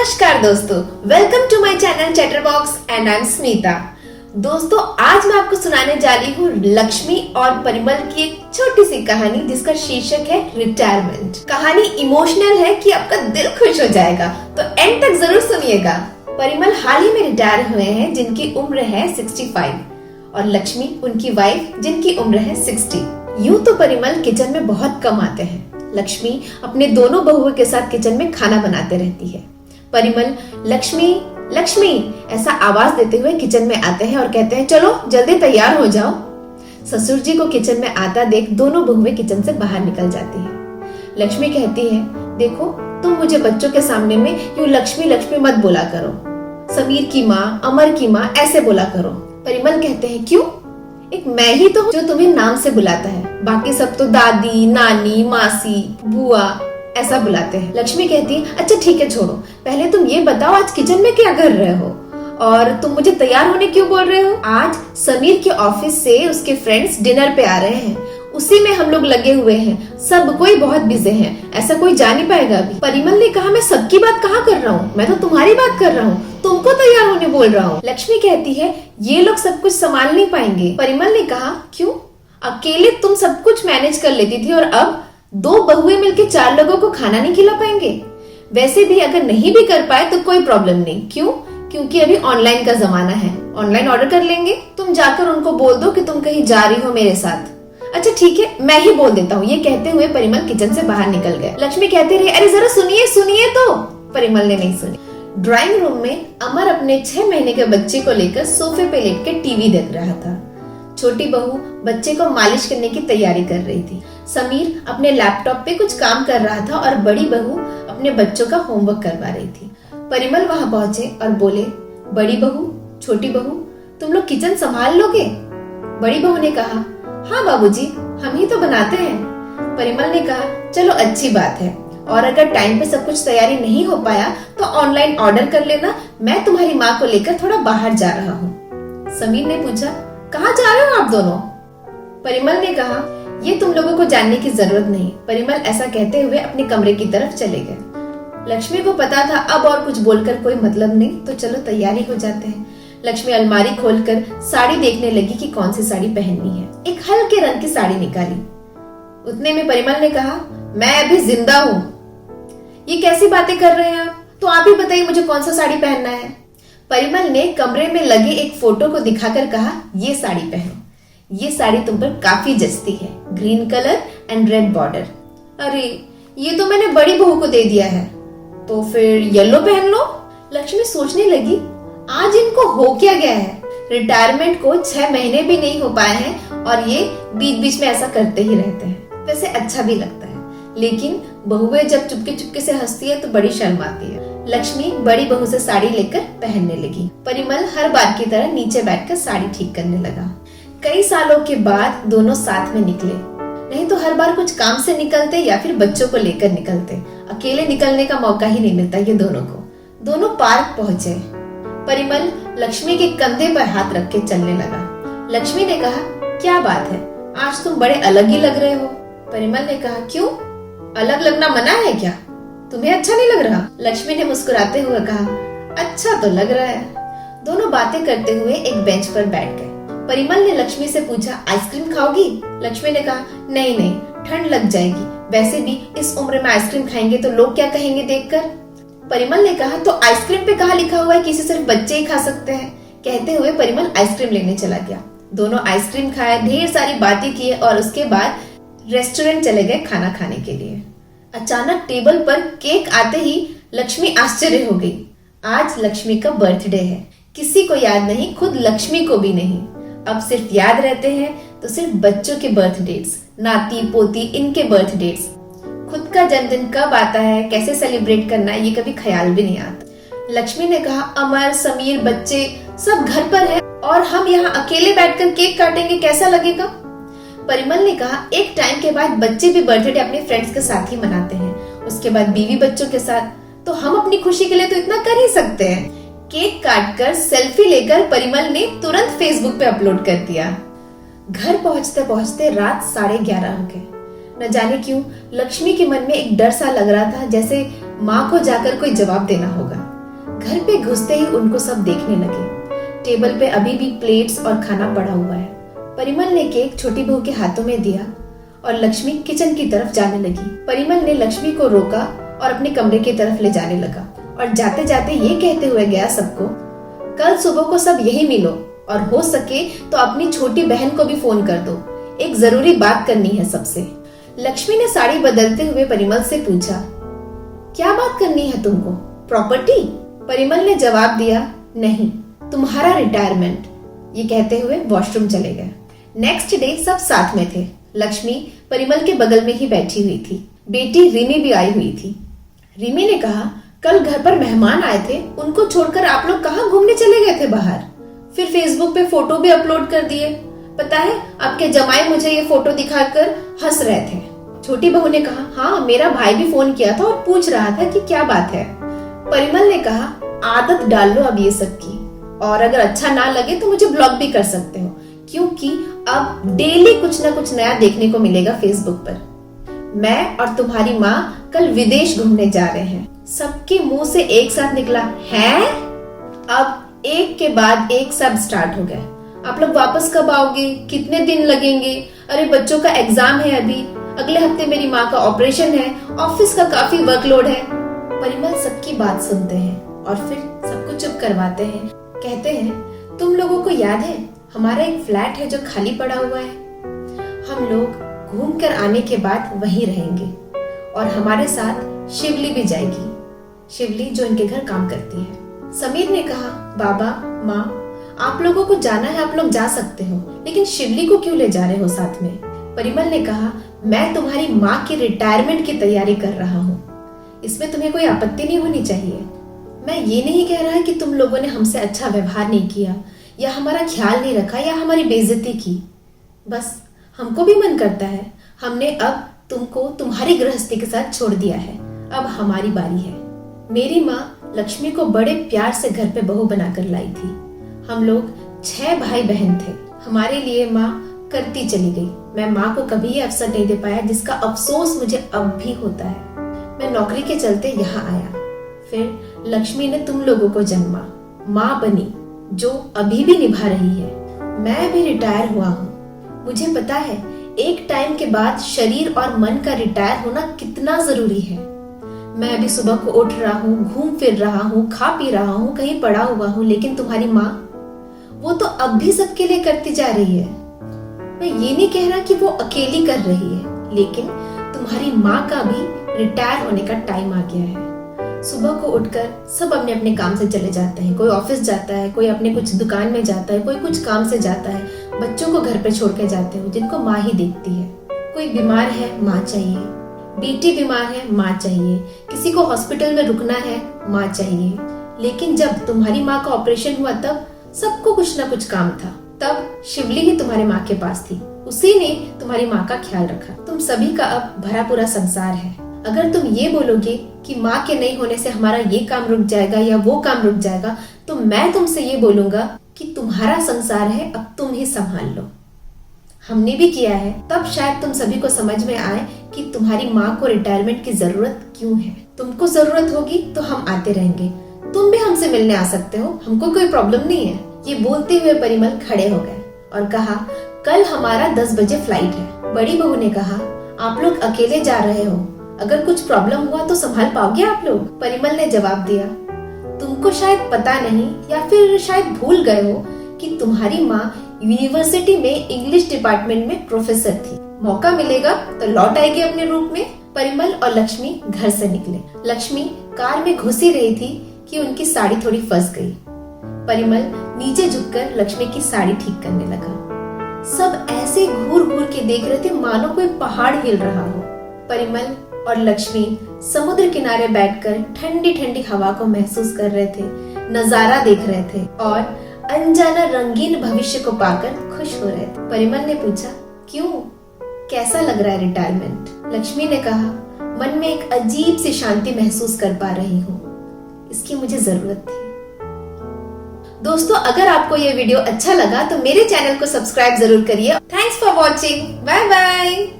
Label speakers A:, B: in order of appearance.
A: नमस्कार दोस्तों, welcome to my channel Chatterbox and I am Smita. दोस्तों, आज मैं आपको सुनाने जा रही हूँ लक्ष्मी और परिमल की एक छोटी सी कहानी जिसका शीर्षक है रिटायरमेंट। कहानी इमोशनल है कि आपका दिल खुश हो जाएगा, तो एंड तक जरूर सुनिएगा। परिमल हाल ही में रिटायर हुए हैं जिनकी उम्र है 65 और लक्ष्मी उनकी वाइफ जिनकी उम्र है 60। यूं तो परिमल किचन में बहुत कम आते हैं। लक्ष्मी अपने दोनों बहुओं के साथ किचन में खाना बनाते रहती है। परिमल लक्ष्मी लक्ष्मी ऐसा आवाज देते हुए किचन में आते हैं और कहते हैं, चलो जल्दी तैयार हो जाओ। ससुर जी को किचन में आता देख दोनों बहुएं किचन से बाहर निकल जाती हैं। लक्ष्मी कहती है, देखो तुम मुझे बच्चों के सामने में यूं लक्ष्मी लक्ष्मी मत बोला करो। समीर की माँ, अमर की माँ ऐसे बोला करो। परिमल कहते हैं, क्यों? एक मैं ही तो हूँ जो तुम्हें नाम से बुलाता है, बाकी सब तो दादी, नानी, मासी, बुआ ऐसा बुलाते हैं। लक्ष्मी कहती है, अच्छा ठीक है छोड़ो, पहले तुम ये बताओ आज किचन में क्या कर रहे हो और तुम मुझे तैयार होने क्यों बोल रहे हो? आज समीर के ऑफिस से उसके फ्रेंड्स डिनर पे आ रहे हैं, उसी में हम लोग लगे हुए हैं। सब कोई बहुत बिजी है, ऐसा कोई जा नहीं पाएगा अभी। परिमल ने कहा, मैं सबकी बात कहाँ कर रहा हूँ, मैं तो तुम्हारी बात कर रहा हूँ, तुमको तैयार होने बोल रहा हूँ। लक्ष्मी कहती है, ये लोग सब कुछ संभाल नहीं पाएंगे। परिमल ने कहा, क्यों? अकेले तुम सब कुछ मैनेज कर लेती थी और अब दो बहुएं मिलकर 4 लोगों को खाना नहीं खिला पाएंगे। वैसे भी अगर नहीं भी कर पाए तो कोई प्रॉब्लम नहीं। क्यों? क्योंकि अभी ऑनलाइन का जमाना है, ऑनलाइन ऑर्डर कर लेंगे। तुम जाकर उनको बोल दो कि तुम कहीं जा रही हो मेरे साथ। अच्छा ठीक है, मैं ही बोल देता हूँ। ये कहते हुए परिमल किचन से बाहर निकल गए। लक्ष्मी कहती रही, अरे जरा सुनिए सुनिए तो। परिमल ने नहीं सुनी। ड्राइंग रूम में अमर अपने 6 महीने के बच्चे को लेकर सोफे पे लेट के टीवी देख रहा था। छोटी बहू बच्चे को मालिश करने की तैयारी कर रही थी। समीर अपने लैपटॉप पे कुछ काम कर रहा था और बड़ी बहू अपने बच्चों का होमवर्क करवा रही थी। परिमल वहां पहुंचे और बोले, बड़ी बहू, छोटी बहू, तुम लोग किचन संभाल लोगे? बड़ी बहू ने कहा, हाँ बाबूजी, हम ही तो बनाते हैं। परिमल ने कहा, चलो अच्छी बात है, और अगर टाइम पे सब कुछ तैयारी नहीं हो पाया तो ऑनलाइन ऑर्डर कर लेना। मैं तुम्हारी माँ को लेकर थोड़ा बाहर जा रहा हूँ। समीर ने पूछा, कहाँ जा रहे हो आप दोनों? परिमल ने कहा, ये तुम लोगों को जानने की जरूरत नहीं। परिमल ऐसा कहते हुए अपने कमरे की तरफ चले गए। लक्ष्मी को पता था अब और कुछ बोलकर कोई मतलब नहीं, तो चलो तैयारी हो जाते हैं। लक्ष्मी अलमारी खोलकर साड़ी देखने लगी कि कौन सी साड़ी पहननी है। एक हल्के रंग की साड़ी निकाली। उतने में परिमल ने कहा, मैं अभी जिंदा हूँ। ये कैसी बातें कर रहे हैं आप? तो आप ही बताइए मुझे कौन सा साड़ी पहनना है। परिमल ने कमरे में लगे एक फोटो को दिखाकर कहा, ये साड़ी पहनो, ये साड़ी तुम पर काफी जचती है, green colour and red border. अरे ये तो मैंने बड़ी बहू को दे दिया है, तो फिर येलो पहन लो। लक्ष्मी सोचने लगी, आज इनको हो क्या गया है? रिटायरमेंट को 6 महीने भी नहीं हो पाए हैं और ये बीच बीच में ऐसा करते ही रहते हैं। वैसे अच्छा भी लगता है, लेकिन बहुएं जब चुपके चुपके से हंसती है तो बड़ी शर्म आती है। लक्ष्मी बड़ी बहू से साड़ी लेकर पहनने लगी। परिमल हर बार की तरह नीचे बैठकर साड़ी ठीक करने लगा। कई सालों के बाद दोनों साथ में निकले, नहीं तो हर बार कुछ काम से निकलते या फिर बच्चों को लेकर निकलते। अकेले निकलने का मौका ही नहीं मिलता ये दोनों को। दोनों पार्क पहुंचे। परिमल लक्ष्मी के कंधे पर हाथ रख के चलने लगा। लक्ष्मी ने कहा, क्या बात है, आज तुम बड़े अलग ही लग रहे हो। परिमल ने कहा, क्यों? अलग लगना मना है क्या? तुम्हें अच्छा नहीं लग रहा? लक्ष्मी ने मुस्कुराते हुए कहा, अच्छा तो लग रहा है। दोनों बातें करते हुए एक बेंच पर बैठ गए। परिमल ने लक्ष्मी से पूछा, आइसक्रीम खाओगी? लक्ष्मी ने कहा, नहीं नहीं, ठंड लग जाएगी, वैसे भी इस उम्र में आइसक्रीम खाएंगे तो लोग क्या कहेंगे देखकर। परिमल ने कहा, तो आइसक्रीम पे कहाँ लिखा हुआ है कि इसे सिर्फ बच्चे ही खा सकते हैं? कहते हुए परिमल आइसक्रीम लेने चला गया। दोनों आइसक्रीम खाए, ढेर सारी बातें किए और उसके बाद रेस्टोरेंट चले गए खाना खाने के लिए। अचानक टेबल पर केक आते ही लक्ष्मी आश्चर्य हो गई। आज लक्ष्मी का बर्थडे है। किसी को याद नहीं, खुद लक्ष्मी को भी नहीं। अब सिर्फ याद रहते हैं तो सिर्फ बच्चों के बर्थ डेट्स, नाती पोती इनके बर्थ डेट्स। खुद का जन्मदिन कब आता है, कैसे सेलिब्रेट करना है, ये कभी ख्याल भी नहीं आता। लक्ष्मी ने कहा, अमर, समीर, बच्चे सब घर पर हैं और हम यहाँ अकेले बैठकर केक काटेंगे, कैसा लगेगा? परिमल ने कहा, एक टाइम के बाद बच्चे भी बर्थडे अपने फ्रेंड्स के साथ ही मनाते हैं, उसके बाद बीवी बच्चों के साथ, तो हम अपनी खुशी के लिए तो इतना कर ही सकते हैं। केक काटकर सेल्फी लेकर परिमल ने तुरंत फेसबुक पे अपलोड कर दिया। घर पहुंचते पहुंचते रात 11:30 हो गए। न जाने क्यों लक्ष्मी के मन में एक डर सा लग रहा था, जैसे माँ को जाकर कोई जवाब देना होगा। घर पे घुसते ही उनको सब देखने लगे। टेबल पे अभी भी प्लेट्स और खाना पड़ा हुआ है। परिमल ने केक छोटी बहू के हाथों में दिया और लक्ष्मी किचन की तरफ जाने लगी। परिमल ने लक्ष्मी को रोका और अपने कमरे की तरफ ले जाने लगा और जाते जाते ये कहते हुए गया सबको, कल सुबह को सब यही मिलो और हो सके तो अपनी छोटी बहन को भी फोन कर दो, एक जरूरी बात करनी है सबसे। लक्ष्मी ने साड़ी बदलते हुए परिमल से पूछा, क्या बात करनी है तुमको, प्रॉपर्टी? परिमल ने जवाब दिया, नहीं, तुम्हारा रिटायरमेंट। ये कहते हुए वॉशरूम चले गए। नेक्स्ट डे सब साथ में थे। लक्ष्मी परिमल के बगल में ही बैठी हुई थी। बेटी रिमी भी आई हुई थी। रिमी ने कहा, कल घर पर मेहमान आए थे, उनको छोड़कर आप लोग कहाँ घूमने चले गए थे बाहर? फिर फेसबुक पे फोटो भी अपलोड कर दिए। पता है आपके जमाई मुझे ये फोटो दिखाकर हंस रहे थे। छोटी बहू ने कहा, हाँ मेरा भाई भी फोन किया था और पूछ रहा था कि क्या बात है। परिमल ने कहा, आदत डाल लो अब ये सब की, और अगर अच्छा ना लगे तो मुझे ब्लॉक भी कर सकते हो, क्योंकि अब डेली कुछ ना कुछ नया देखने को मिलेगा फेसबुक पर। मैं और तुम्हारी माँ कल विदेश घूमने जा रहे हैं। सबके मुंह से एक साथ निकला, हैं? अब एक के बाद एक सब स्टार्ट हो गया। आप लोग वापस कब आओगे? कितने दिन लगेंगे? अरे बच्चों का एग्जाम है अभी, अगले हफ्ते मेरी माँ का ऑपरेशन है, ऑफिस का काफी वर्कलोड है। परिमल सबकी बात सुनते हैं और फिर सबको चुप करवाते हैं। कहते हैं, तुम लोगों को याद है हमारा एक फ्लैट है जो खाली पड़ा हुआ है, हम लोग घूम कर आने के बाद वहीं रहेंगे और हमारे साथ शिवली भी जाएगी। शिवली जो इनके घर काम करती है। समीर ने कहा, बाबा माँ आप लोगों को जाना है, आप लोग जा सकते हो, लेकिन शिवली को क्यों ले जा रहे हो साथ में? परिमल ने कहा, मैं तुम्हारी माँ की रिटायरमेंट की तैयारी कर रहा हूँ, इसमें तुम्हें कोई आपत्ति नहीं होनी चाहिए। मैं ये नहीं कह रहा कि तुम लोगों ने हमसे अच्छा व्यवहार नहीं किया या हमारा ख्याल नहीं रखा या हमारी बेइज्जती की। बस हमको भी मन करता है, हमने अब तुमको तुम्हारी गृहस्थी के साथ छोड़ दिया है, अब हमारी बारी है। मेरी माँ लक्ष्मी को बड़े प्यार से घर पे बहू बनाकर लाई थी। हम लोग 6 भाई बहन थे। हमारे लिए माँ करती चली गई। मैं माँ को कभी ये अवसर नहीं दे पाया जिसका अफसोस मुझे अब भी होता है। मैं नौकरी के चलते यहाँ आया, फिर लक्ष्मी ने तुम लोगों को जन्मा, माँ बनी जो अभी भी निभा रही है। मैं भी रिटायर हुआ हूँ। मुझे पता है एक टाइम के बाद शरीर और मन का रिटायर होना कितना जरूरी है। मैं अभी सुबह को उठ रहा हूँ, घूम फिर रहा हूँ, खा पी रहा हूँ, कहीं पड़ा हुआ हूँ, लेकिन तुम्हारी माँ वो तो अब भी सबके लिए करती जा रही है। मैं ये नहीं कह रहा कि वो अकेली कर रही है, लेकिन तुम्हारी माँ का भी रिटायर होने का टाइम आ गया है। सुबह को उठकर सब अपने अपने काम से चले जाते हैं। कोई ऑफिस जाता है, कोई अपने कुछ दुकान में जाता है, कोई कुछ काम से जाता है। बच्चों को घर पे छोड़ के जाते हो जिनको माँ ही देखती है। कोई बीमार है, माँ चाहिए। बेटी बीमार है, माँ चाहिए। किसी को हॉस्पिटल में रुकना है, माँ चाहिए। लेकिन जब तुम्हारी माँ का ऑपरेशन हुआ तब सबको कुछ ना कुछ काम था। तब शिवली ही तुम्हारे माँ के पास थी, उसी ने तुम्हारी माँ का ख्याल रखा। तुम सभी का अब भरा पूरा संसार है। अगर तुम ये बोलोगे कि माँ के नहीं होने से हमारा ये काम रुक जाएगा या वो काम रुक जाएगा, तो मैं तुमसे ये बोलूंगा कि तुम्हारा संसार है, अब तुम ही संभाल लो। हमने भी किया है, तब शायद तुम सभी को समझ में आए कि तुम्हारी माँ को रिटायरमेंट की जरूरत क्यों है। तुमको जरूरत होगी तो हम आते रहेंगे, तुम भी हमसे मिलने आ सकते हो, हमको कोई प्रॉब्लम नहीं है। ये बोलते हुए परिमल खड़े हो गए और कहा, कल हमारा 10 बजे फ्लाइट है। बड़ी बहू ने कहा, आप लोग अकेले जा रहे हो, अगर कुछ प्रॉब्लम हुआ तो संभाल पाओगे आप लोग? परिमल ने जवाब दिया, तुमको शायद पता नहीं या फिर शायद भूल गए हो कि तुम्हारी माँ यूनिवर्सिटी में इंग्लिश डिपार्टमेंट में प्रोफेसर थी। मौका मिलेगा तो लौट आएगी अपने रूप में। परिमल और लक्ष्मी घर से निकले। लक्ष्मी कार में घुस ही रही थी कि उनकी साड़ी थोड़ी फंस गई। परिमल नीचे झुककर लक्ष्मी की साड़ी ठीक करने लगा। सब ऐसे घूर घूर के देख रहे थे मानो कोई पहाड़ हिल रहा हो। परिमल और लक्ष्मी समुद्र किनारे बैठकर ठंडी ठंडी हवा को महसूस कर रहे थे, नजारा देख रहे थे और अनजाना रंगीन भविष्य को पाकर खुश हो रहे थे। परिमल ने पूछा, क्यों, कैसा लग रहा है रिटायरमेंट? लक्ष्मी ने कहा, मन में एक अजीब सी शांति महसूस कर पा रही हूँ, इसकी मुझे जरूरत थी। दोस्तों, अगर आपको ये वीडियो अच्छा लगा तो मेरे चैनल को सब्सक्राइब जरूर करिए। Thanks for watching, bye bye.